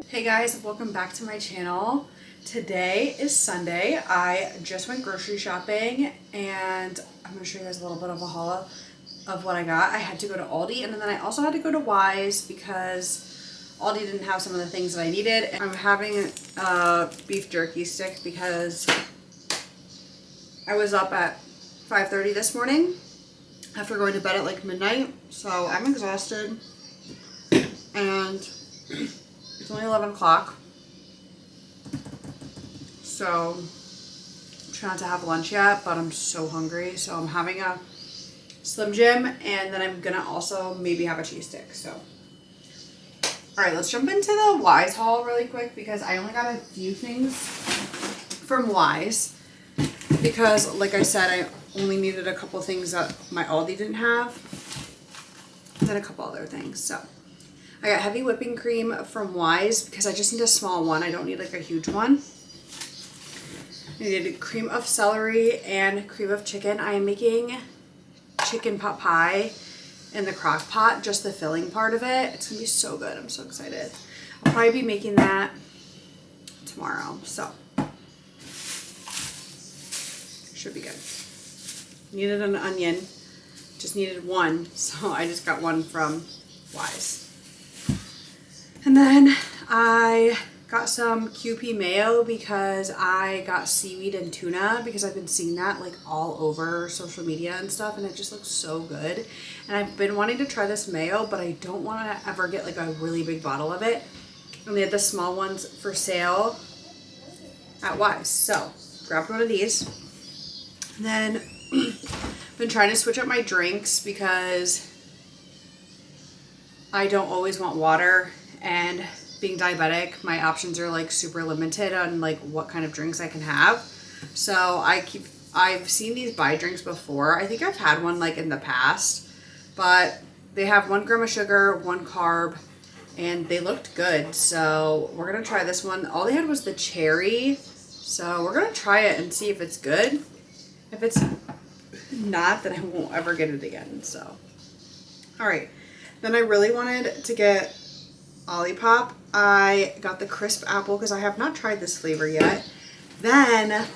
Hey guys, welcome back to my channel. Today is Sunday. I just went grocery shopping and I'm going to show you guys a little bit of a haul of what I got. I had to go to Aldi and then I also had to go to Wise because Aldi didn't have some of the things that I needed. I'm having a beef jerky stick because I was up at 5:30 this morning after going to bed at like midnight. So I'm exhausted and it's only 11 o'clock, so I'm trying not to have lunch yet, but I'm so hungry. So I'm having a Slim Jim, and then I'm gonna also maybe have a cheese stick. So, all right, let's jump into the Wise haul really quick because I only got a few things from Wise because, like I said, I only needed a couple things that my Aldi didn't have, and then a couple other things. So I got heavy whipping cream from Wise because I just need a small one. I don't need like a huge one. I needed cream of celery and cream of chicken. I am making chicken pot pie in the crock pot, just the filling part of it. It's gonna be so good. I'm so excited. I'll probably be making that tomorrow, so should be good. Needed an onion, just needed one, so I just got one from Wise. And then I got some QP mayo because I got seaweed and tuna because I've been seeing that like all over social media and stuff, and it just looks so good. And I've been wanting to try this mayo, but I don't want to ever get like a really big bottle of it. And they had the small ones for sale at Wise. So grabbed one of these. And then been trying to switch up my drinks because I don't always want water. And being diabetic, my options are like super limited on like what kind of drinks I can have. So I've seen these buy drinks before. I think I've had one like in the past, but they have 1 gram of sugar, 1 carb, and they looked good. So we're gonna try this one. All they had was the cherry. So we're gonna try it and see if it's good. If it's not, then I won't ever get it again. So, all right. Then I really wanted to get Olipop. I got the crisp apple because I have not tried this flavor yet. Then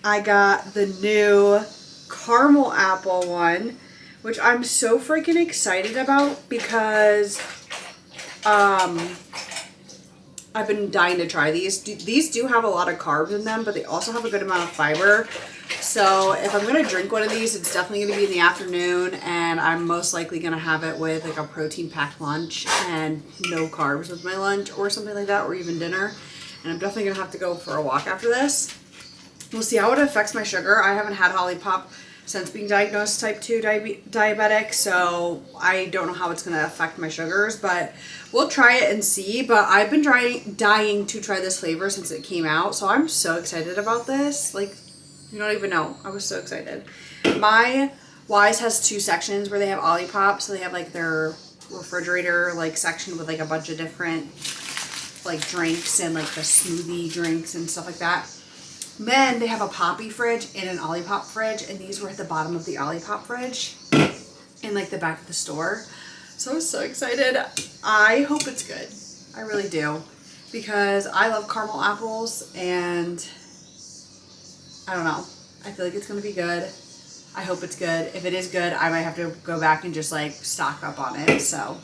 I got the new caramel apple one, which I'm so freaking excited about because I've been dying to try these. These do have a lot of carbs in them, but they also have a good amount of fiber. So if I'm going to drink one of these, it's definitely going to be in the afternoon, and I'm most likely going to have it with like a protein-packed lunch and no carbs with my lunch or something like that, or even dinner. And I'm definitely going to have to go for a walk after this. We'll see how it affects my sugar. I haven't had Olipop since being diagnosed type 2 diabetic, so I don't know how it's going to affect my sugars, but we'll try it and see. But I've been dying to try this flavor since it came out, so I'm so excited about this. Like, you don't even know. I was so excited. My Wise has 2 sections where they have Olipop. So they have like their refrigerator like section with like a bunch of different like drinks and like the smoothie drinks and stuff like that. Then they have a Poppy fridge and an Olipop fridge, and these were at the bottom of the Olipop fridge in like the back of the store. So I was so excited. I hope it's good. I really do, because I love caramel apples, and I don't know. I feel like it's going to be good. I hope it's good. If it is good, I might have to go back and just like stock up on it. So,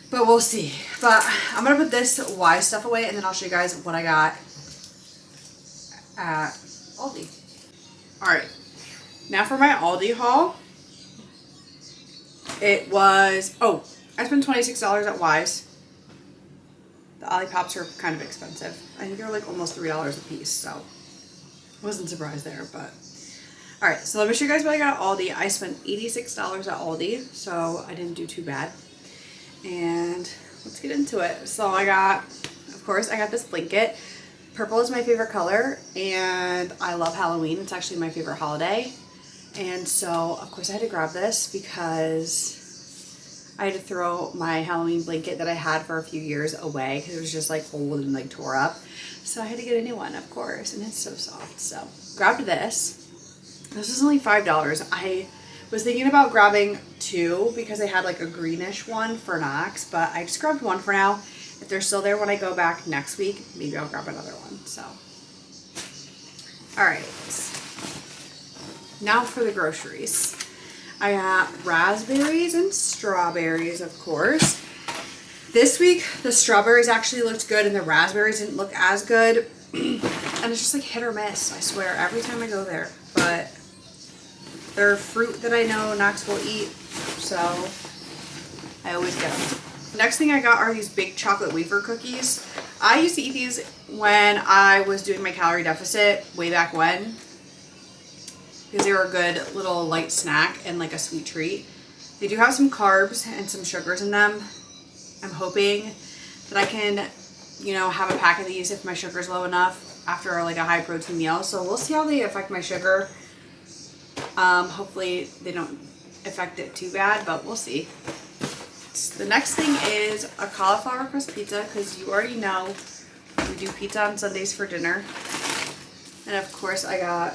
but we'll see. But I'm going to put this Wise stuff away, and then I'll show you guys what I got at Aldi. All right. Now for my Aldi haul. It was, I spent $26 at Wise. The Olipops are kind of expensive. I think they're like almost $3 a piece, so wasn't surprised there, but all right. So let me show you guys what I got at Aldi. I spent $86 at Aldi, so I didn't do too bad. And let's get into it. So I got, of course, I got this blanket. Purple is my favorite color, and I love Halloween. It's actually my favorite holiday. And so, of course, I had to grab this because I had to throw my Halloween blanket that I had for a few years away because it was just like old and like tore up. So I had to get a new one, of course, and it's so soft. So grabbed this. This was only $5. I was thinking about grabbing 2 because I had like a greenish one for Knox, but I just grabbed 1 for now. If they're still there when I go back next week, maybe I'll grab another one. So, all right. Now for the groceries. I got raspberries and strawberries, of course. This week, the strawberries actually looked good and the raspberries didn't look as good. And it's just like hit or miss, I swear, every time I go there. But they're fruit that I know Knox will eat, so I always get them. Next thing I got are these big chocolate wafer cookies. I used to eat these when I was doing my calorie deficit way back when, because they were a good little light snack and like a sweet treat. They do have some carbs and some sugars in them. I'm hoping that I can, you know, have a pack of these if my sugar's low enough after like a high protein meal. So we'll see how they affect my sugar. Hopefully they don't affect it too bad, but we'll see. The next thing is a cauliflower crust pizza, because you already know we do pizza on Sundays for dinner. And of course I got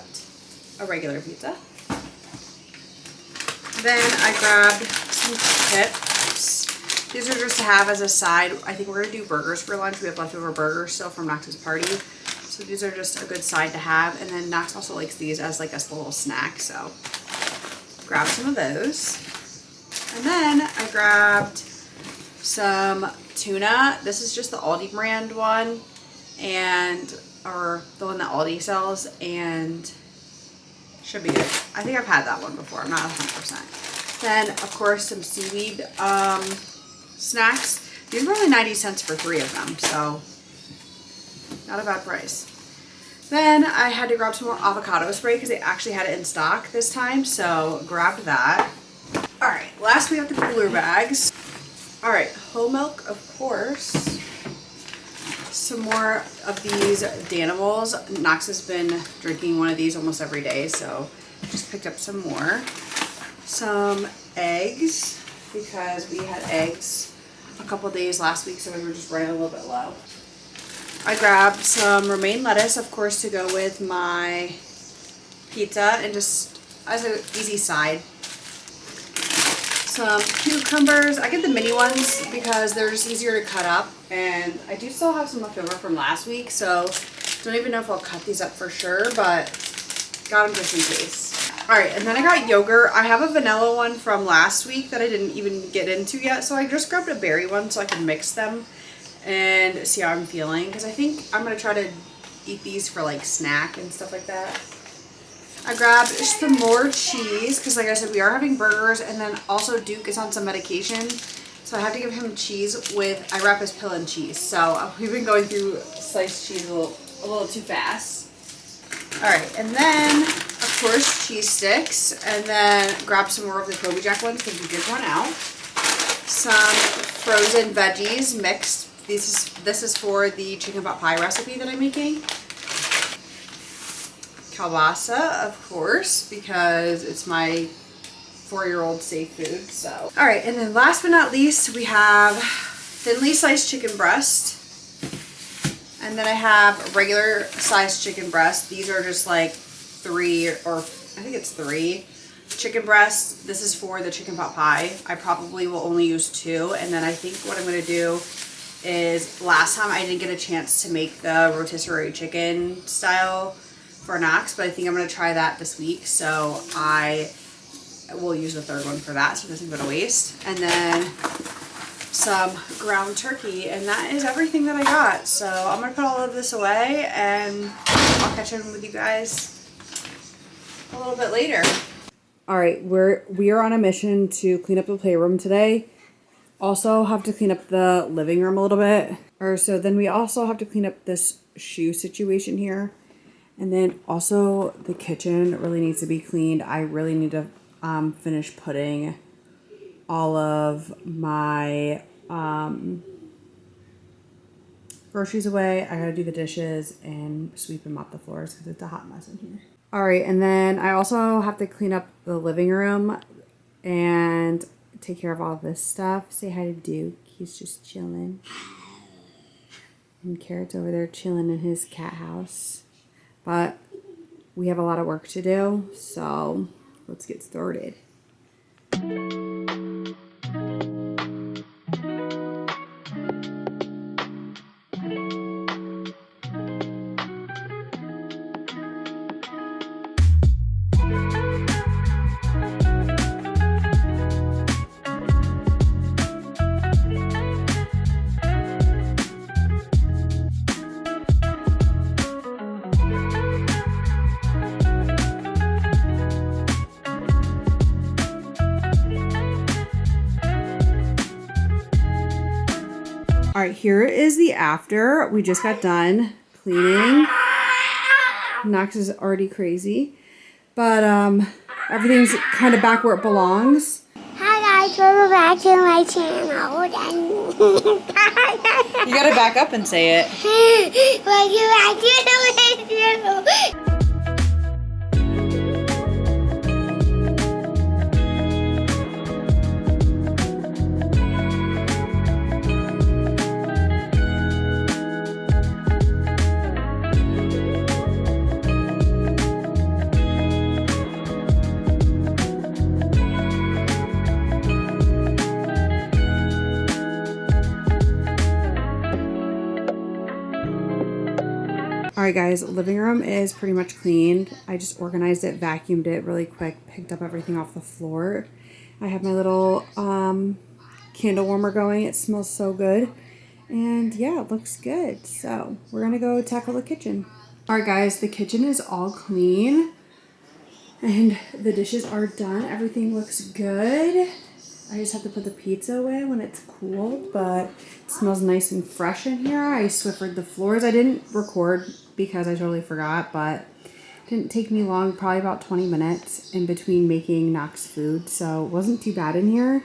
a regular pizza. Then I grabbed some chips. These are just to have as a side. I think we're going to do burgers for lunch. We have leftover burgers still from Knox's party. So these are just a good side to have. And then Knox also likes these as like a little snack. So grab some of those. And then I grabbed some tuna. This is just the Aldi brand one. Or the one that Aldi sells. And should be good. I think I've had that one before. I'm not 100%. Then, of course, some seaweed snacks. These were only 90 cents for 3 of them, so not a bad price. Then I had to grab some more avocado spray because they actually had it in stock this time, so grabbed that. All right, last we have the cooler bags. All right, whole milk, of course. Some more of these Danimals. Knox has been drinking one of these almost every day, so just picked up some more. Some eggs, because we had eggs a couple days last week, so we were just running a little bit low. I grabbed some romaine lettuce, of course, to go with my pizza and just as an easy side. Some cucumbers. I get the mini ones because they're just easier to cut up, and I do still have some left over from last week, so don't even know if I'll cut these up for sure, but got them just in case. Alright, and then I got yogurt. I have a vanilla one from last week that I didn't even get into yet, so I just grabbed a berry one so I can mix them and see how I'm feeling, because I think I'm going to try to eat these for like snack and stuff like that. I grabbed some more cheese, because like I said, we are having burgers, and then also Duke is on some medication, so I have to give him cheese with, I wrap his pill in cheese, so we've been going through sliced cheese a little too fast. Alright, and then, of course, cheese sticks, and then grab some more of the Kobe Jack ones because we did run out. Some frozen veggies mixed. This is for the chicken pot pie recipe that I'm making. Kielbasa, of course, because it's my 4-year-old safe food. So, alright, and then last but not least, we have thinly sliced chicken breast. And then I have regular sized chicken breast. These are just like 3, or I think it's 3 chicken breasts. This is for the chicken pot pie. I probably will only use 2. And then I think what I'm going to do is, last time I didn't get a chance to make the rotisserie chicken style for Knox, but I think I'm going to try that this week. So I will use the 3rd one for that so it doesn't go to waste. And then some ground turkey, and that is everything that I got. So I'm gonna put all of this away, and I'll catch up with you guys a little bit later. All right, we are on a mission to clean up the playroom today. Also have to clean up the living room a little bit, so then we also have to clean up this shoe situation here, and then also the kitchen really needs to be cleaned. I really need to finish putting all of my groceries away. I gotta do the dishes and sweep and mop the floors because it's a hot mess in here. Alright, and then I also have to clean up the living room and take care of all this stuff. Say hi to Duke. He's just chilling. And Carrot's over there chilling in his cat house. But we have a lot of work to do, so let's get started. All right, here is the after. We just got done cleaning. Knox is already crazy, but everything's kind of back where it belongs. Hi guys, welcome back to my channel. You gotta back up and say it. Welcome back to my channel. Alright guys, living room is pretty much cleaned. I just organized it, vacuumed it really quick, picked up everything off the floor. I have my little candle warmer going. It smells so good. And yeah, it looks good. So we're gonna go tackle the kitchen. Alright guys, the kitchen is all clean. And the dishes are done. Everything looks good. I just have to put the pizza away when it's cooled, but it smells nice and fresh in here. I Swiffered the floors. I didn't record because I totally forgot, but it didn't take me long, probably about 20 minutes in between making Knox food, so it wasn't too bad in here.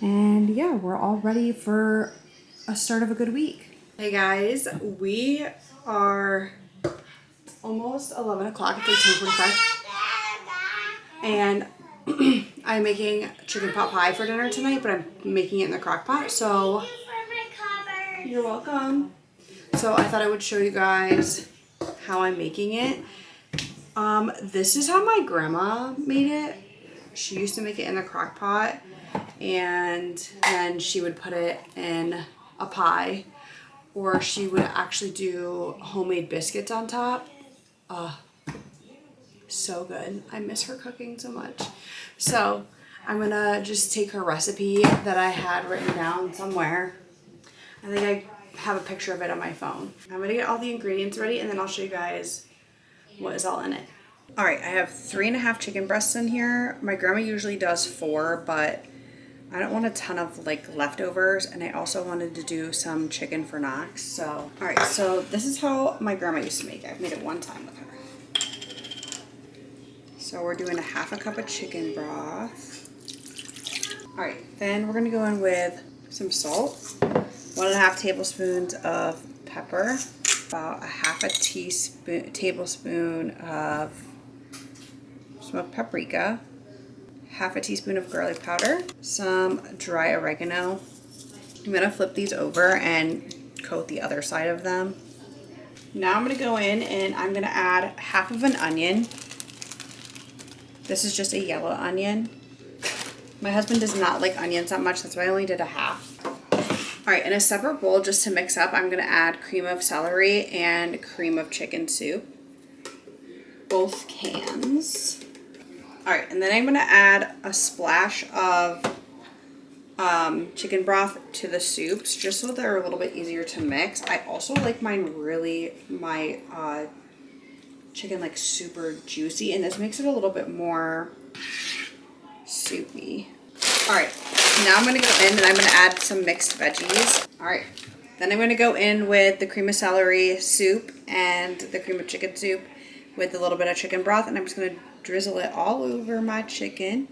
And yeah, we're all ready for a start of a good week. Hey guys, we are almost 11 o'clock. It's like 10:45. And I'm making chicken pot pie for dinner tonight, but I'm making it in the crock pot, so you're welcome. So I thought I would show you guys how I'm making it. This is how my grandma made it. She used to make it in the crock pot, and then she would put it in a pie, or she would actually do homemade biscuits on top. So good. I miss her cooking so much. So I'm gonna just take her recipe that I had written down somewhere. I think I have a picture of it on my phone. I'm gonna get all the ingredients ready and then I'll show you guys what is all in it. All right, I have 3.5 chicken breasts in here. My grandma usually does 4, but I don't want a ton of like leftovers, and I also wanted to do some chicken for Knox. So, all right, so this is how my grandma used to make it. I've made it one time with her. So we're doing 1/2 cup of chicken broth. All right, then we're gonna go in with some salt, 1.5 tablespoons of pepper, about 1/2 tablespoon of smoked paprika, 1/2 teaspoon of garlic powder, some dry oregano. I'm gonna flip these over and coat the other side of them. Now I'm gonna go in and I'm gonna add 1/2 of an onion. This is just a yellow onion. My husband does not like onions that much, that's why I only did 1/2. All right, in a separate bowl, just to mix up, I'm gonna add cream of celery and cream of chicken soup. Both cans. All right, and then I'm gonna add a splash of chicken broth to the soups, just so they're a little bit easier to mix. I also like my chicken like super juicy, and this makes it a little bit more soupy. All right, now I'm gonna go in and I'm gonna add some mixed veggies. All right, then I'm gonna go in with the cream of celery soup and the cream of chicken soup with a little bit of chicken broth, and I'm just gonna drizzle it all over my chicken.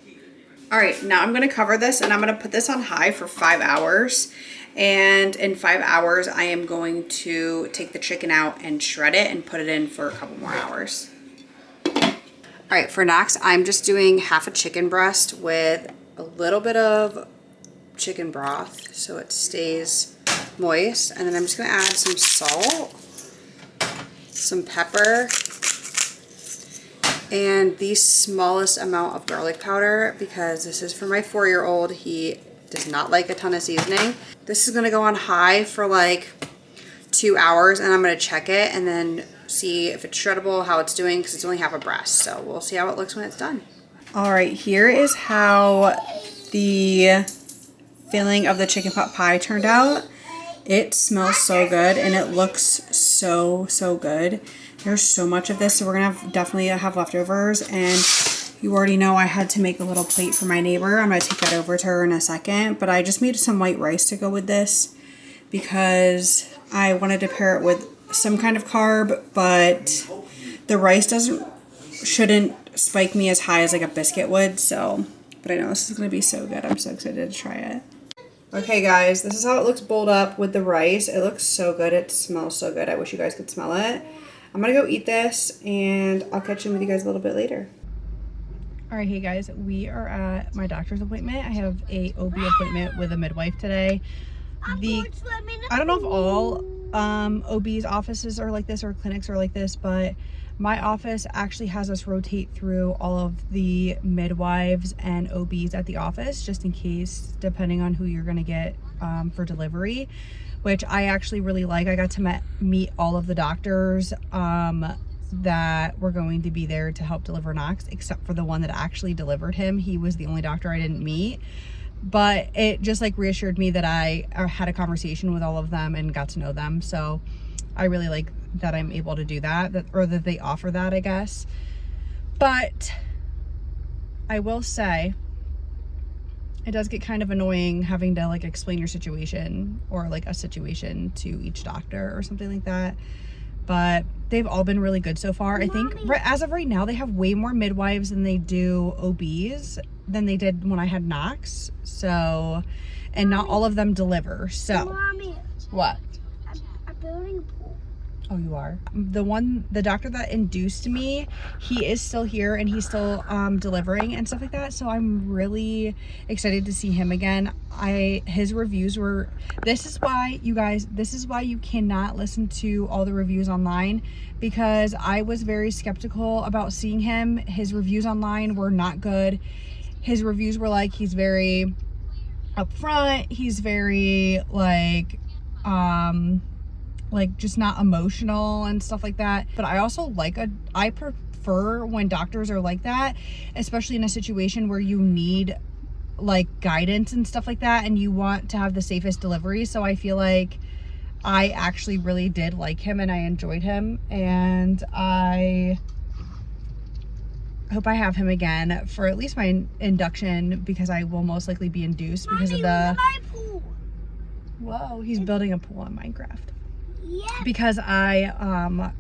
All right, now I'm gonna cover this and I'm gonna put this on high for 5 hours. And in 5 hours, I am going to take the chicken out and shred it and put it in for a couple more hours. All right, for Knox, I'm just doing 1/2 chicken breast with a little bit of chicken broth so it stays moist. And then I'm just gonna add some salt, some pepper, and the smallest amount of garlic powder, because this is for my 4-year-old. He does not like a ton of seasoning. This is gonna go on high for like 2 hours, and I'm gonna check it and then see if it's shreddable, how it's doing, because it's only 1/2 breast. So we'll see how it looks when it's done. All right, here is how the filling of the chicken pot pie turned out. It smells so good and it looks so good. There's so much of this, so we're gonna definitely have leftovers. And you already know I had to make a little plate for my neighbor. I'm gonna take that over to her in a second, but I just made some white rice to go with this. because I wanted to pair it with some kind of carb, but the rice shouldn't spike me as high as like a biscuit would. So, but I know this is gonna be so good. I'm so excited to try it. Okay guys, this is how it looks bowled up with the rice. It looks so good. It smells so good. I wish you guys could smell it. I'm gonna go eat this and I'll catch in with you guys a little bit later. All right, hey guys, we are at my doctor's appointment. I have a OB appointment with a midwife today. I don't know if all OB's offices are like this or clinics are like this, but my office actually has us rotate through all of the midwives and OBs at the office, just in case, depending on who you're gonna get for delivery, which I actually really like. I got to meet all of the doctors that were going to be there to help deliver Knox, except for the one that actually delivered him. He was the only doctor I didn't meet. But it just like reassured me that I had a conversation with all of them and got to know them. So I really like that I'm able to do that, or that they offer that, I guess. But I will say it does get kind of annoying having to like explain your situation or like a situation to each doctor or something like that. But they've all been really good so far. I think as of right now, they have way more midwives than they do OBs than they did when I had Knox. So, and not all of them deliver. So, Mommy, what? I'm building a pool. Oh, you are? The doctor that induced me, he is still here and he's still delivering and stuff like that. So I'm really excited to see him again. His reviews were, this is why you cannot listen to all the reviews online, because I was very skeptical about seeing him. His reviews online were not good. His reviews were like, he's very upfront. He's very like just not emotional and stuff like that. But I also I prefer when doctors are like that, especially in a situation where you need like guidance and stuff like that and you want to have the safest delivery. So I feel like I actually really did like him and I enjoyed him, and I hope I have him again for at least my induction, because I will most likely be induced because of the... Whoa, he's building a pool on Minecraft. Yeah. Because I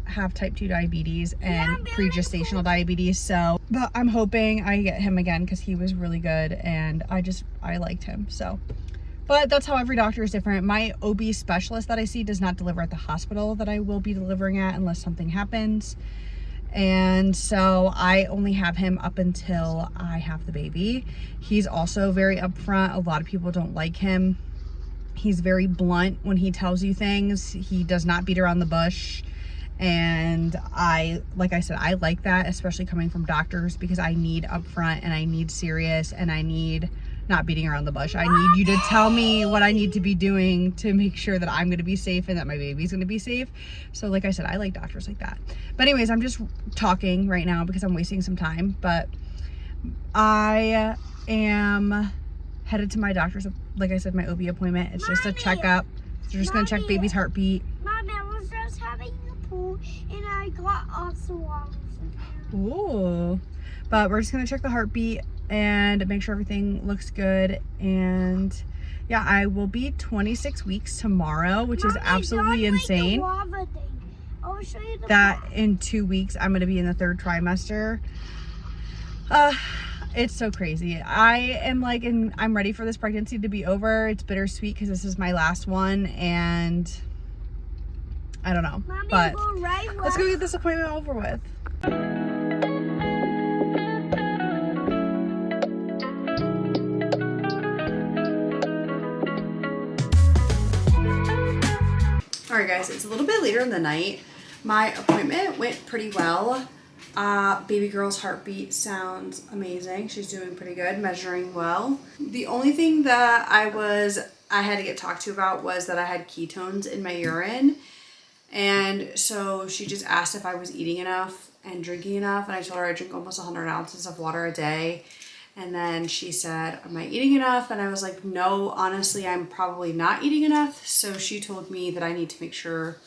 have type 2 diabetes and pre-gestational diabetes, so, but I'm hoping I get him again because he was really good and I liked him. So, but that's how every doctor is different. My OB specialist that I see does not deliver at the hospital that I will be delivering at unless something happens, and so I only have him up until I have the baby. He's also very upfront. A lot of people don't like him. He's very blunt when he tells you things. He does not beat around the bush. And like I said, I like that, especially coming from doctors, because I need upfront and I need serious and I need not beating around the bush. I need you to tell me what I need to be doing to make sure that I'm going to be safe and that my baby's going to be safe. So like I said, I like doctors like that. But anyways, I'm just talking right now because I'm wasting some time. But I am headed to my doctor's, like I said, my OB appointment. It's just a checkup. They're just gonna check baby's heartbeat. Mommy, I was just having a pool and I got lots of water. Ooh. But we're just gonna check the heartbeat and make sure everything looks good. And yeah, I will be 26 weeks tomorrow, which is absolutely insane. I'll show you that in 2 weeks I'm gonna be in the 3rd trimester. It's so crazy. I'm ready for this pregnancy to be over. It's bittersweet because this is my last one, and I don't know. Mommy, but let's go get this appointment over with. Alright guys, it's a little bit later in the night. My appointment went pretty well. Baby girl's heartbeat sounds amazing. She's doing pretty good, measuring well. The only thing that I had to get talked to about was that I had ketones in my urine. And so she just asked if I was eating enough and drinking enough. And I told her I drink almost 100 ounces of water a day. And then she said, am I eating enough? And I was like, no, honestly, I'm probably not eating enough. So she told me that I need to make sure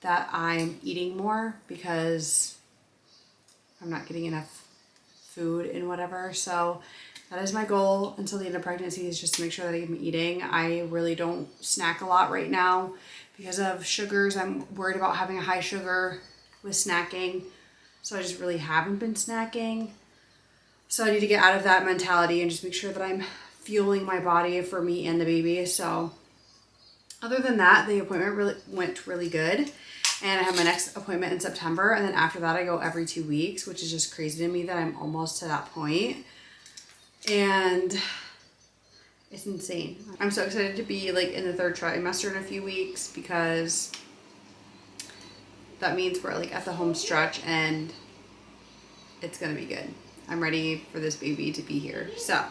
that I'm eating more because I'm not getting enough food and whatever. So That is my goal until the end of pregnancy, is just to make sure that I'm eating. I really don't snack a lot right now because of sugars. I'm worried about having a high sugar with snacking. So I just really haven't been snacking. So I need to get out of that mentality and just make sure that I'm fueling my body for me and the baby. So other than that, the appointment went really good. And I have my next appointment in September. And then after that, I go every 2 weeks, which is just crazy to me that I'm almost to that point. And it's insane. I'm so excited to be like in the 3rd trimester in a few weeks, because that means we're like at the home stretch and it's gonna be good. I'm ready for this baby to be here. So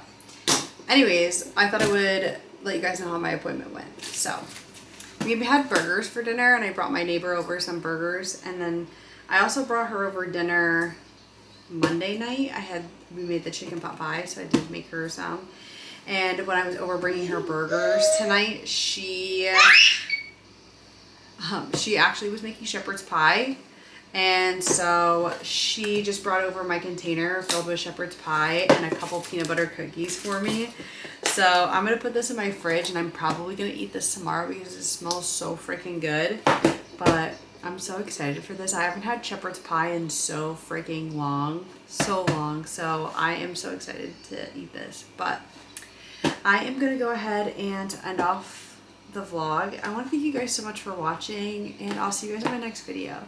anyways, I thought I would let you guys know how my appointment went. So we had burgers for dinner, and I brought my neighbor over some burgers, and then I also brought her over dinner Monday night. We made the chicken pot pie, so I did make her some. And when I was over bringing her burgers tonight, she actually was making shepherd's pie. And so she just brought over my container filled with shepherd's pie and a couple peanut butter cookies for me. So I'm going to put this in my fridge, and I'm probably going to eat this tomorrow because it smells so freaking good. But I'm so excited for this. I haven't had shepherd's pie in so freaking long. So long. So I am so excited to eat this. But I am going to go ahead and end off the vlog. I want to thank you guys so much for watching, and I'll see you guys in my next video.